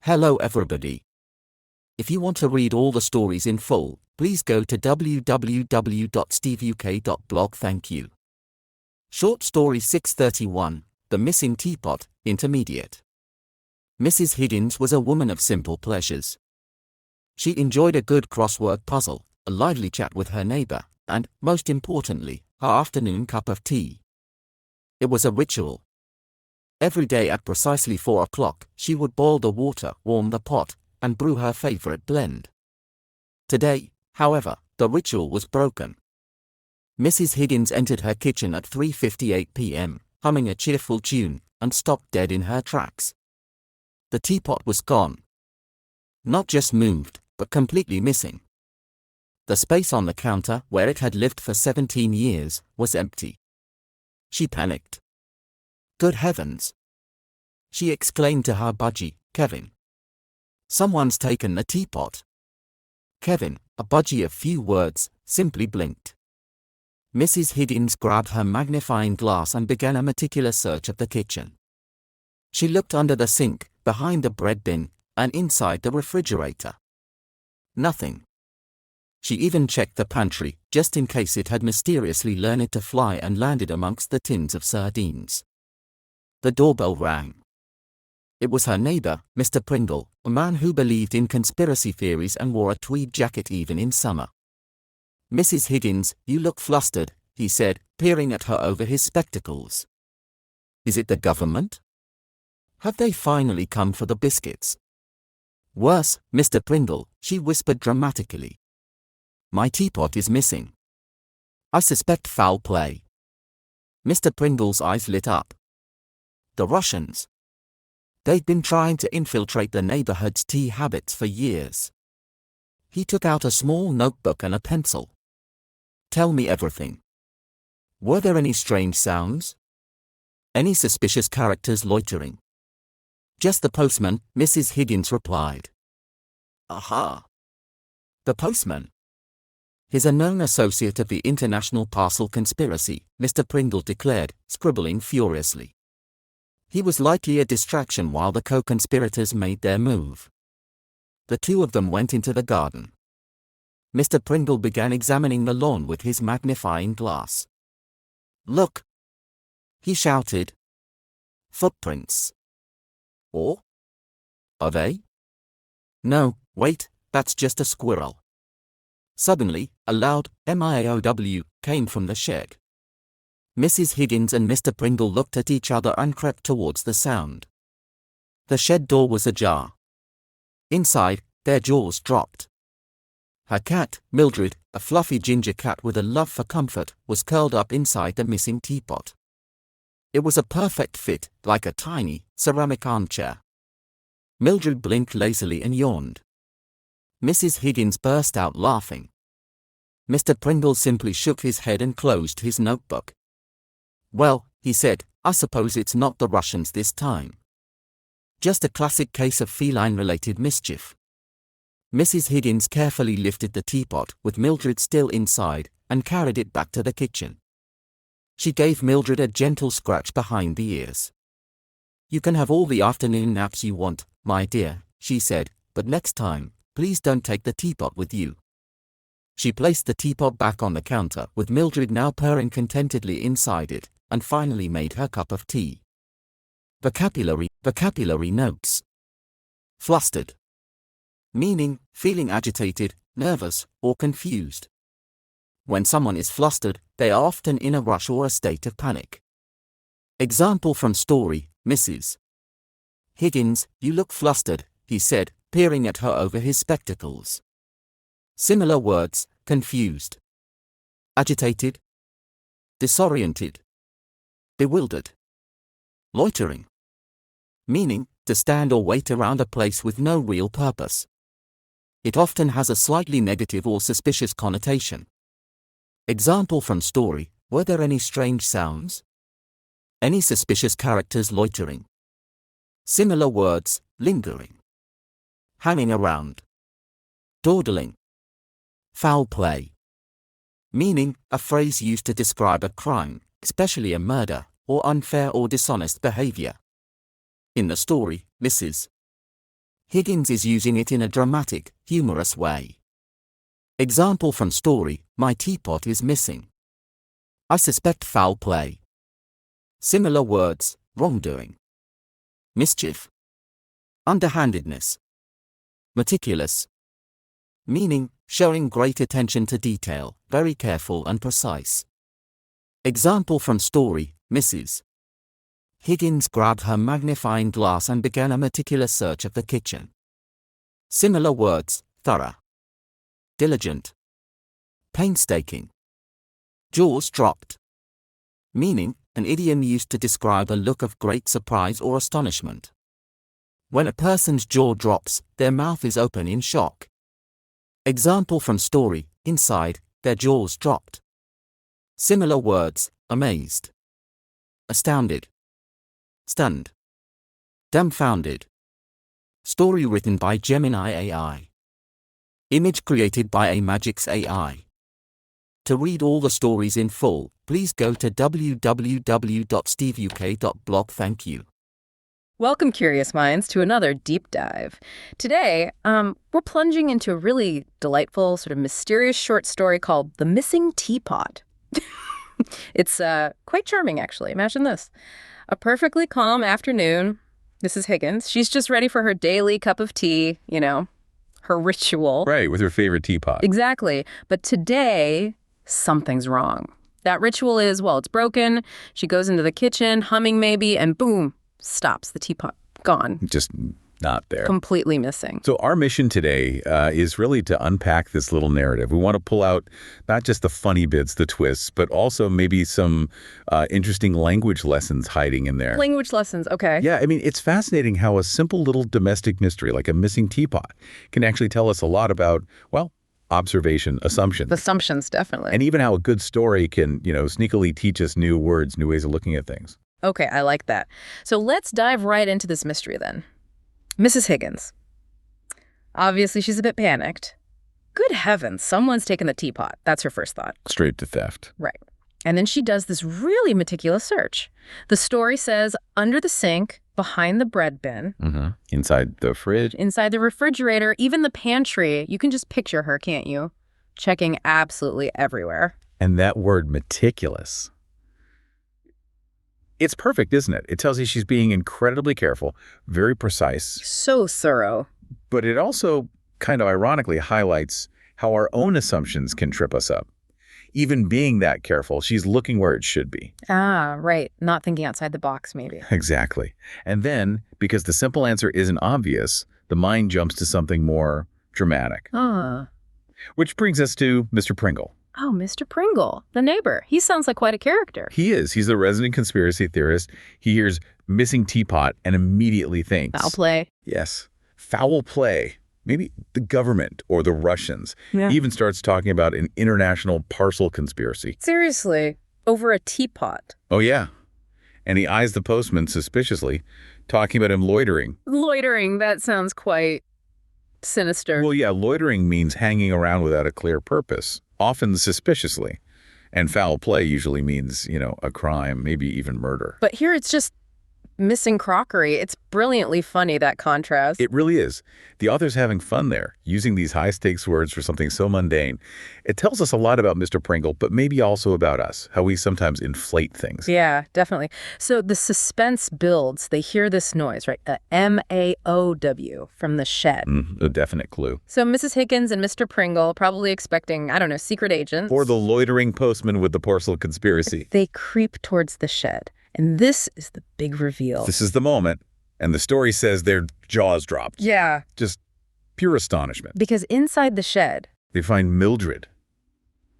Hello everybody. If you want to read all the stories in full, please go to www.steveuk.blog. Thank you. Short story 631, The Missing Teapot, Intermediate. Mrs. Higgins was a woman of simple pleasures. She enjoyed a good crossword puzzle, a lively chat with her neighbour, and, most importantly, her afternoon cup of tea. It was a ritual. Every day at precisely 4 o'clock, she would boil the water, warm the pot, and brew her favourite blend. Today, however, the ritual was broken. Mrs. Higgins entered her kitchen at 3:58 p.m., humming a cheerful tune, and stopped dead in her tracks. The teapot was gone. Not just moved, but completely missing. The space on the counter, where it had lived for 17 years, was empty. She panicked. Good heavens! She exclaimed to her budgie, Kevin. Someone's taken the teapot. Kevin, a budgie of few words, simply blinked. Mrs. Higgins grabbed her magnifying glass and began a meticulous search of the kitchen. She looked under the sink, behind the bread bin, and inside the refrigerator. Nothing. She even checked the pantry, just in case it had mysteriously learned to fly and landed amongst the tins of sardines. The doorbell rang. It was her neighbour, Mr. Prindle, a man who believed in conspiracy theories and wore a tweed jacket even in summer. Mrs. Higgins, you look flustered, he said, peering at her over his spectacles. Is it the government? Have they finally come for the biscuits? Worse, Mr. Prindle, she whispered dramatically. My teapot is missing. I suspect foul play. Mr. Prindle's eyes lit up. The Russians. They'd been trying to infiltrate the neighborhood's tea habits for years. He took out a small notebook and a pencil. Tell me everything. Were there any strange sounds? Any suspicious characters loitering? Just the postman, Mrs. Higgins replied. Aha! The postman. He's a known associate of the international parcel conspiracy, Mr. Prindle declared, scribbling furiously. He was likely a distraction while the co-conspirators made their move. The two of them went into the garden. Mr. Prindle began examining the lawn with his magnifying glass. Look! He shouted. Footprints. Or? Are they? No, wait, that's just a squirrel. Suddenly, a loud "meow" came from the shed. Mrs. Higgins and Mr. Prindle looked at each other and crept towards the sound. The shed door was ajar. Inside, their jaws dropped. Her cat, Mildred, a fluffy ginger cat with a love for comfort, was curled up inside the missing teapot. It was a perfect fit, like a tiny, ceramic armchair. Mildred blinked lazily and yawned. Mrs. Higgins burst out laughing. Mr. Prindle simply shook his head and closed his notebook. Well, he said, I suppose it's not the Russians this time. Just a classic case of feline-related mischief. Mrs. Higgins carefully lifted the teapot, with Mildred still inside, and carried it back to the kitchen. She gave Mildred a gentle scratch behind the ears. You can have all the afternoon naps you want, my dear, she said, but next time, please don't take the teapot with you. She placed the teapot back on the counter, with Mildred now purring contentedly inside it, and finally made her cup of tea. Vocabulary notes. Flustered. Meaning, feeling agitated, nervous, or confused. When someone is flustered, they are often in a rush or a state of panic. Example from story, Mrs. Higgins, you look flustered, he said, peering at her over his spectacles. Similar words, confused. Agitated. Disoriented. Bewildered. Loitering. Meaning, to stand or wait around a place with no real purpose. It often has a slightly negative or suspicious connotation. Example from story, were there any strange sounds? Any suspicious characters loitering? Similar words, lingering. Hanging around. Dawdling. Foul play. Meaning, a phrase used to describe a crime, especially a murder, or unfair or dishonest behavior. In the story, Mrs. Higgins is using it in a dramatic, humorous way. Example from story, my teapot is missing. I suspect foul play. Similar words, wrongdoing. Mischief. Underhandedness. Meticulous. Meaning, showing great attention to detail, very careful and precise. Example from story, Mrs. Higgins grabbed her magnifying glass and began a meticulous search of the kitchen. Similar words, thorough. Diligent. Painstaking. Jaws dropped. Meaning, an idiom used to describe a look of great surprise or astonishment. When a person's jaw drops, their mouth is open in shock. Example from story, inside, their jaws dropped. Similar words, amazed. Astounded. Stunned. Dumbfounded. Story written by Gemini AI. Image created by a Magix AI. To read all the stories in full, please go to www.steveuk.blog. Thank you. Welcome, curious minds, to another deep dive. Today, we're plunging into a really delightful, sort of mysterious short story called The Missing Teapot. It's quite charming, actually. Imagine this. A perfectly calm afternoon. Mrs. Higgins, she's just ready for her daily cup of tea, her ritual. Right, with her favorite teapot. Exactly. But today, something's wrong. That ritual is, well, it's broken. She goes into the kitchen, humming maybe, and boom, stops. The teapot gone. Just not there. Completely missing. So our mission today is really to unpack this little narrative. We want to pull out not just the funny bits, the twists, but also maybe some interesting language lessons hiding in there. Language lessons, okay. Yeah, I mean, it's fascinating how a simple little domestic mystery like a missing teapot can actually tell us a lot about, well, observation, assumptions. Assumptions, definitely. And even how a good story can, sneakily teach us new words, new ways of looking at things. Okay, I like that. So let's dive right into this mystery then. Mrs. Higgins. Obviously, she's a bit panicked. Good heavens, someone's taken the teapot. That's her first thought. Straight to theft. Right. And then she does this really meticulous search. The story says under the sink, behind the bread bin. Mm-hmm. Inside the fridge. Inside the refrigerator, even the pantry. You can just picture her, can't you? Checking absolutely everywhere. And that word meticulous. It's perfect, isn't it? It tells you she's being incredibly careful, very precise. So thorough. But it also kind of ironically highlights how our own assumptions can trip us up. Even being that careful, she's looking where it should be. Ah, right. Not thinking outside the box, maybe. Exactly. And then, because the simple answer isn't obvious, the mind jumps to something more dramatic. Which brings us to Mr. Pringle. Oh, Mr. Pringle, the neighbor. He sounds like quite a character. He is. He's the resident conspiracy theorist. He hears missing teapot and immediately thinks... Foul play. Yes. Foul play. Maybe the government or the Russians. Yeah. He even starts talking about an international parcel conspiracy. Seriously, over a teapot. Oh, yeah. And he eyes the postman suspiciously, talking about him loitering. Loitering, that sounds quite sinister. Well, yeah, loitering means hanging around without a clear purpose, often suspiciously. And foul play usually means, a crime, maybe even murder. But here it's just missing crockery. It's brilliantly funny, that contrast. It really is. The author's having fun there, using these high-stakes words for something so mundane. It tells us a lot about Mr. Pringle, but maybe also about us, how we sometimes inflate things. Yeah, definitely. So the suspense builds. They hear this noise, right? A M-A-O-W from the shed. A definite clue. So Mrs. Higgins and Mr. Pringle, probably expecting, I don't know, secret agents. Or the loitering postman with the parcel conspiracy. They creep towards the shed. And this is the big reveal. This is the moment. And the story says their jaws dropped. Yeah. Just pure astonishment. Because inside the shed... they find Mildred,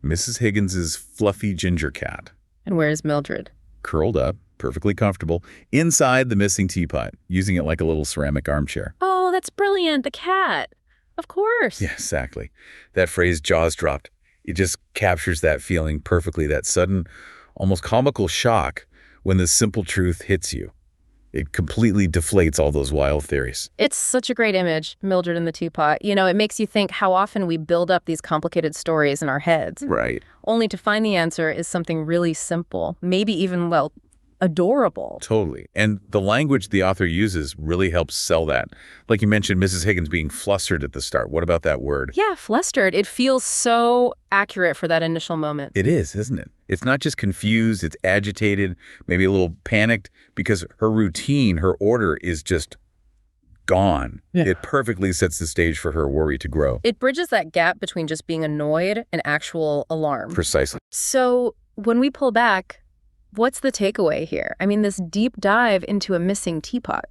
Mrs. Higgins's fluffy ginger cat. And where's Mildred? Curled up, perfectly comfortable, inside the missing teapot, using it like a little ceramic armchair. Oh, that's brilliant. The cat. Of course. Yeah, exactly. That phrase, jaws dropped, it just captures that feeling perfectly, that sudden, almost comical shock when the simple truth hits you. It completely deflates all those wild theories. It's such a great image, Mildred in the teapot. It makes you think how often we build up these complicated stories in our heads. Right. Only to find the answer is something really simple. Maybe even, adorable. Totally. And the language the author uses really helps sell that. Like you mentioned, Mrs. Higgins being flustered at the start. What about that word? Yeah, flustered. It feels so accurate for that initial moment. It is, isn't it? It's not just confused, it's agitated, maybe a little panicked, because her routine, her order is just gone. Yeah. It perfectly sets the stage for her worry to grow. It bridges that gap between just being annoyed and actual alarm. Precisely. So when we pull back, what's the takeaway here? I mean, this deep dive into a missing teapot.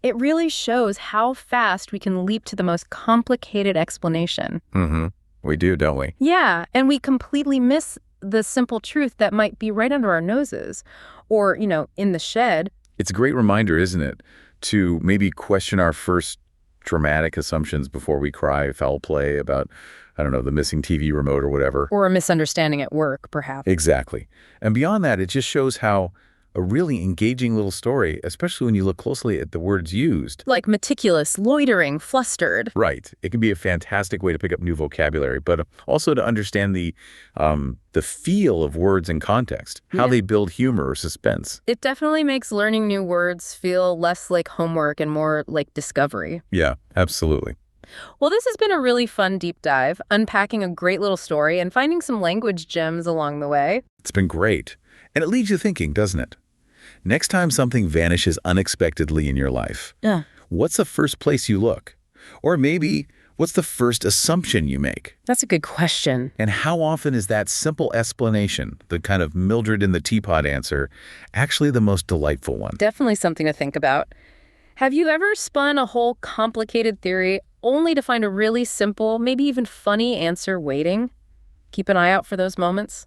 It really shows how fast we can leap to the most complicated explanation. Mm-hmm. We do, don't we? Yeah, and we completely miss the simple truth that might be right under our noses or, in the shed. It's a great reminder, isn't it, to maybe question our first dramatic assumptions before we cry foul play about, I don't know, the missing TV remote or whatever. Or a misunderstanding at work, perhaps. Exactly. And beyond that, it just shows how a really engaging little story, especially when you look closely at the words used. Like meticulous, loitering, flustered. Right. It can be a fantastic way to pick up new vocabulary, but also to understand the feel of words in context, how they build humor or suspense. It definitely makes learning new words feel less like homework and more like discovery. Yeah, absolutely. Well, this has been a really fun deep dive, unpacking a great little story and finding some language gems along the way. It's been great. And it leaves you thinking, doesn't it? Next time something vanishes unexpectedly in your life, what's the first place you look? Or maybe, what's the first assumption you make? That's a good question. And how often is that simple explanation, the kind of Mildred in the teapot answer, actually the most delightful one? Definitely something to think about. Have you ever spun a whole complicated theory only to find a really simple, maybe even funny answer waiting? Keep an eye out for those moments.